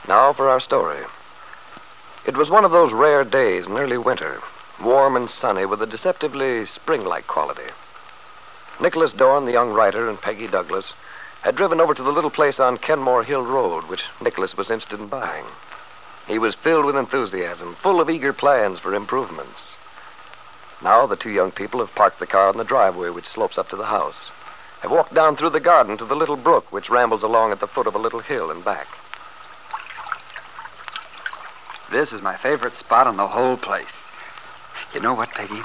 Now for our story. It was one of those rare days in early winter, warm and sunny with a deceptively spring-like quality. Nicholas Dorn, the young writer, and Peggy Douglas had driven over to the little place on Kenmore Hill Road, which Nicholas was interested in buying. He was filled with enthusiasm, full of eager plans for improvements. Now the two young people have parked the car on the driveway which slopes up to the house, have walked down through the garden to the little brook which rambles along at the foot of a little hill and back. This is my favorite spot on the whole place. You know what, Peggy?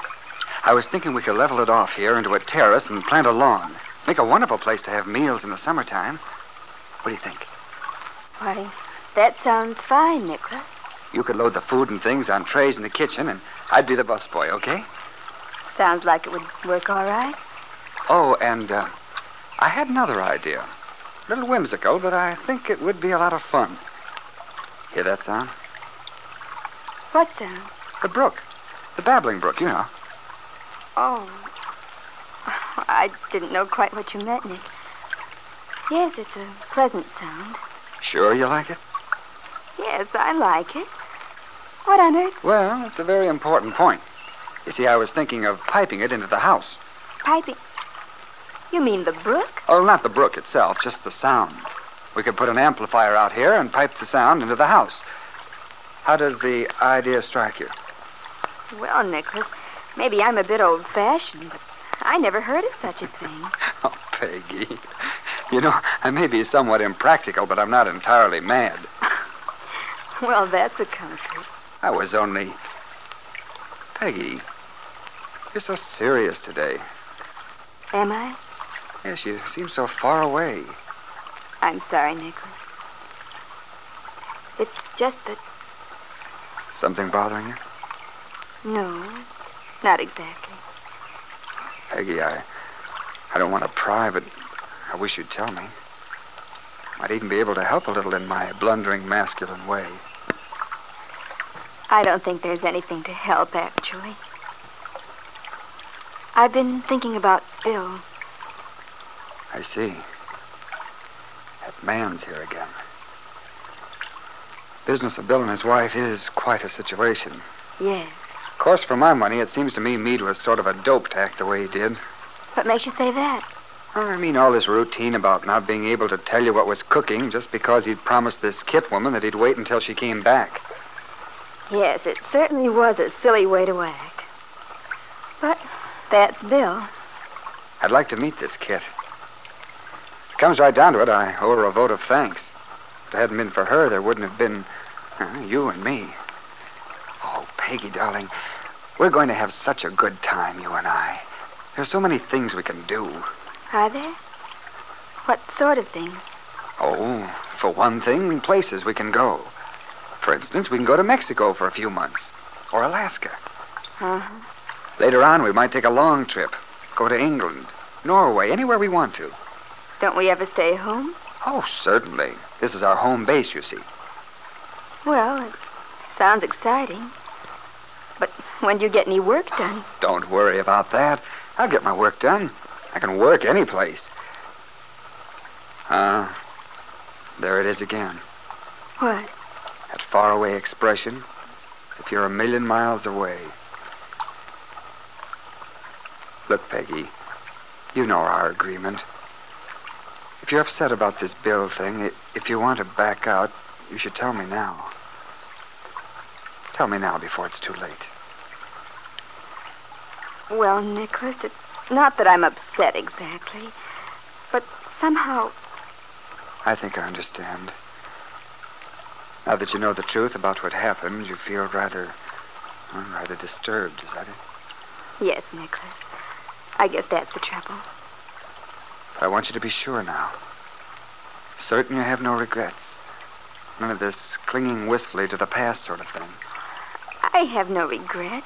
I was thinking we could level it off here into a terrace and plant a lawn. Make a wonderful place to have meals in the summertime. What do you think? Why, that sounds fine, Nicholas. You could load the food and things on trays in the kitchen, and I'd be the busboy, okay? Sounds like it would work all right. Oh, and I had another idea. A little whimsical, but I think it would be a lot of fun. Hear that sound? What sound? The brook. The babbling brook, you know. Oh, I didn't know quite what you meant, Nick. Yes, it's a pleasant sound. Sure you like it? Yes, I like it. What on earth? Well, it's a very important point. You see, I was thinking of piping it into the house. Piping? You mean the brook? Oh, not the brook itself, just the sound. We could put an amplifier out here and pipe the sound into the house. How does the idea strike you? Well, Nicholas, maybe I'm a bit old-fashioned, but I never heard of such a thing. Oh, Peggy. You know, I may be somewhat impractical, but I'm not entirely mad. Well, that's a comfort. I was only... Peggy, you're so serious today. Am I? Yes, you seem so far away. I'm sorry, Nicholas. It's just that... Something bothering you? No, not exactly. Peggy, I don't want to pry, but I wish you'd tell me. Might even be able to help a little in my blundering masculine way. I don't think there's anything to help, actually. I've been thinking about Bill. I see. That man's here again. Business of Bill and his wife is quite a situation. Yes. Of course, for my money, it seems to me Meade was sort of a dope to act the way he did. What makes you say that? I mean, all this routine about not being able to tell you what was cooking just because he'd promised this Kip woman that he'd wait until she came back. Yes, it certainly was a silly way to act. But that's Bill. I'd like to meet this Kit. It comes right down to it, I owe her a vote of thanks. If it hadn't been for her, there wouldn't have been you and me. Oh, Peggy, darling, we're going to have such a good time, you and I. There's so many things we can do. Are there? What sort of things? Oh, for one thing, places we can go. For instance, we can go to Mexico for a few months. Or Alaska. Uh-huh. Later on, we might take a long trip. Go to England, Norway, anywhere we want to. Don't we ever stay home? Oh, certainly. This is our home base, you see. Well, it sounds exciting. But when do you get any work done? Don't worry about that. I'll get my work done. I can work any place. There it is again. What? That faraway expression. If you're a million miles away. Look, Peggy, you know our agreement. If you're upset about this Bill thing, if you want to back out, you should tell me now. Tell me now before it's too late. Well, Nicholas, it's not that I'm upset exactly, but somehow... I think I understand. Now that you know the truth about what happened, you feel rather disturbed, is that it? Yes, Nicholas. I guess that's the trouble. But I want you to be sure now. Certain you have no regrets. None of this clinging wistfully to the past sort of thing. I have no regrets.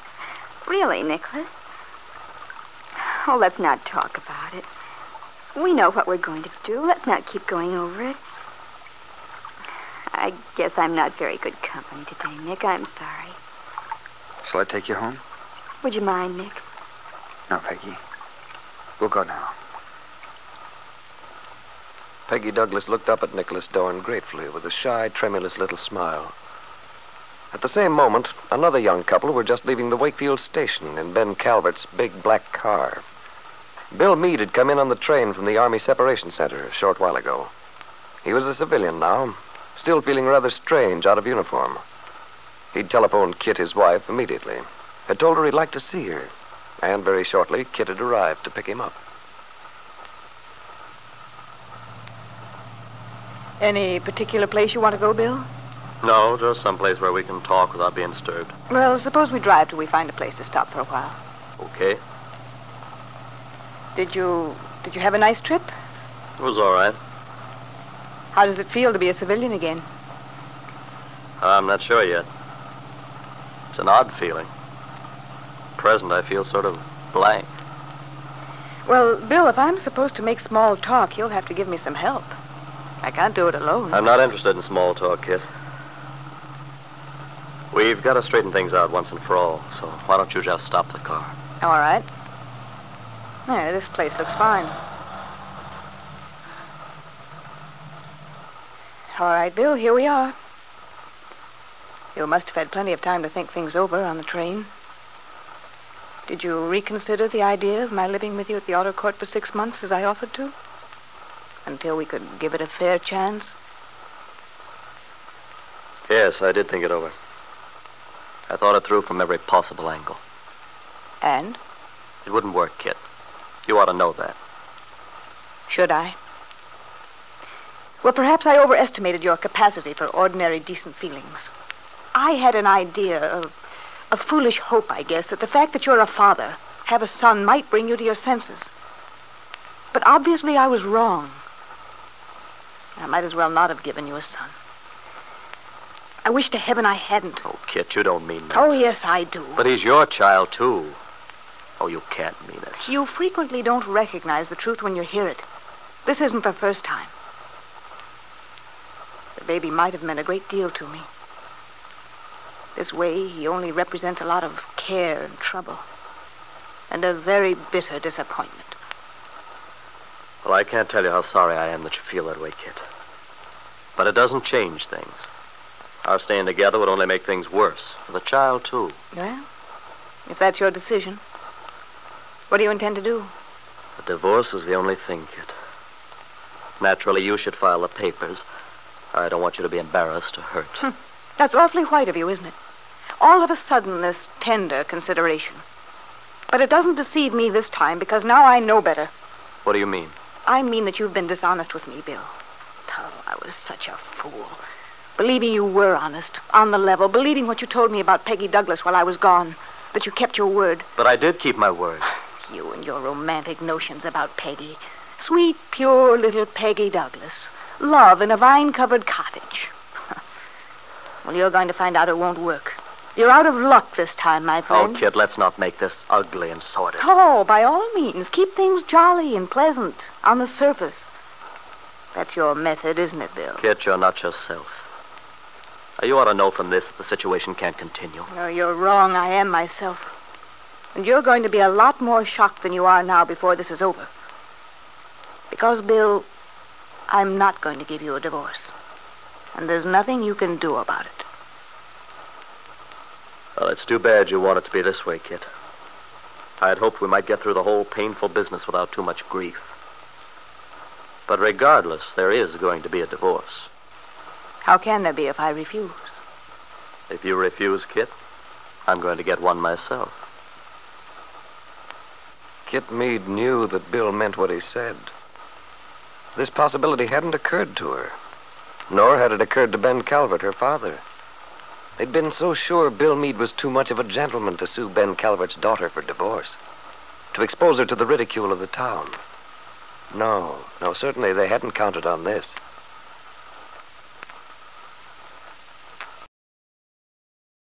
Really, Nicholas. Oh, let's not talk about it. We know what we're going to do. Let's not keep going over it. I guess I'm not very good company today, Nick. I'm sorry. Shall I take you home? Would you mind, Nick? No, Peggy. We'll go now. Peggy Douglas looked up at Nicholas Dorn gratefully with a shy, tremulous little smile. At the same moment, another young couple were just leaving the Wakefield station in Ben Calvert's big black car. Bill Meade had come in on the train from the Army Separation Center a short while ago. He was a civilian now, still feeling rather strange out of uniform. He'd telephoned Kit, his wife, immediately, had told her he'd like to see her, and very shortly Kit had arrived to pick him up. Any particular place you want to go, Bill? No, just someplace where we can talk without being disturbed. Well, suppose we drive till we find a place to stop for a while. Okay. Did you have a nice trip? It was all right. How does it feel to be a civilian again? I'm not sure yet. It's an odd feeling. At present, I feel sort of blank. Well, Bill, if I'm supposed to make small talk, you'll have to give me some help. I can't do it alone. I'm not interested in small talk, Kit. We've got to straighten things out once and for all, so why don't you just stop the car? All right. Yeah, this place looks fine. All right, Bill, here we are. You must have had plenty of time to think things over on the train. Did you reconsider the idea of my living with you at the auto court for 6 months as I offered to? Until we could give it a fair chance? Yes, I did think it over. I thought it through from every possible angle. And? It wouldn't work, Kit. You ought to know that. Should I? Well, perhaps I overestimated your capacity for ordinary decent feelings. I had an idea, a foolish hope, I guess, that the fact that you're a father, have a son, might bring you to your senses. But obviously I was wrong. I might as well not have given you a son. I wish to heaven I hadn't. Oh, Kit, you don't mean that. Oh, yes, I do. But he's your child, too. Oh, you can't mean it. You frequently don't recognize the truth when you hear it. This isn't the first time. The baby might have meant a great deal to me. This way, he only represents a lot of care and trouble. And a very bitter disappointment. Well, I can't tell you how sorry I am that you feel that way, Kit. But it doesn't change things. Our staying together would only make things worse. For the child, too. Well, if that's your decision, what do you intend to do? A divorce is the only thing, Kit. Naturally, you should file the papers. I don't want you to be embarrassed or hurt. That's awfully white of you, isn't it? All of a sudden, this tender consideration. But it doesn't deceive me this time, because now I know better. What do you mean? I mean that you've been dishonest with me, Bill. Oh, I was such a fool. Believing you were honest, on the level, believing what you told me about Peggy Douglas while I was gone, that you kept your word. But I did keep my word. You and your romantic notions about Peggy. Sweet, pure little Peggy Douglas. Love in a vine-covered cottage. Well, you're going to find out it won't work. You're out of luck this time, my friend. Oh, Kit, let's not make this ugly and sordid. Oh, by all means, keep things jolly and pleasant on the surface. That's your method, isn't it, Bill? Kit, you're not yourself. You ought to know from this that the situation can't continue. No, you're wrong. I am myself. And you're going to be a lot more shocked than you are now before this is over. Because, Bill, I'm not going to give you a divorce. And there's nothing you can do about it. Well, it's too bad you want it to be this way, Kit. I had hoped we might get through the whole painful business without too much grief. But regardless, there is going to be a divorce. How can there be if I refuse? If you refuse, Kit, I'm going to get one myself. Kit Meade knew that Bill meant what he said. This possibility hadn't occurred to her, nor had it occurred to Ben Calvert, her father. They'd been so sure Bill Meade was too much of a gentleman to sue Ben Calvert's daughter for divorce, to expose her to the ridicule of the town. No, certainly they hadn't counted on this.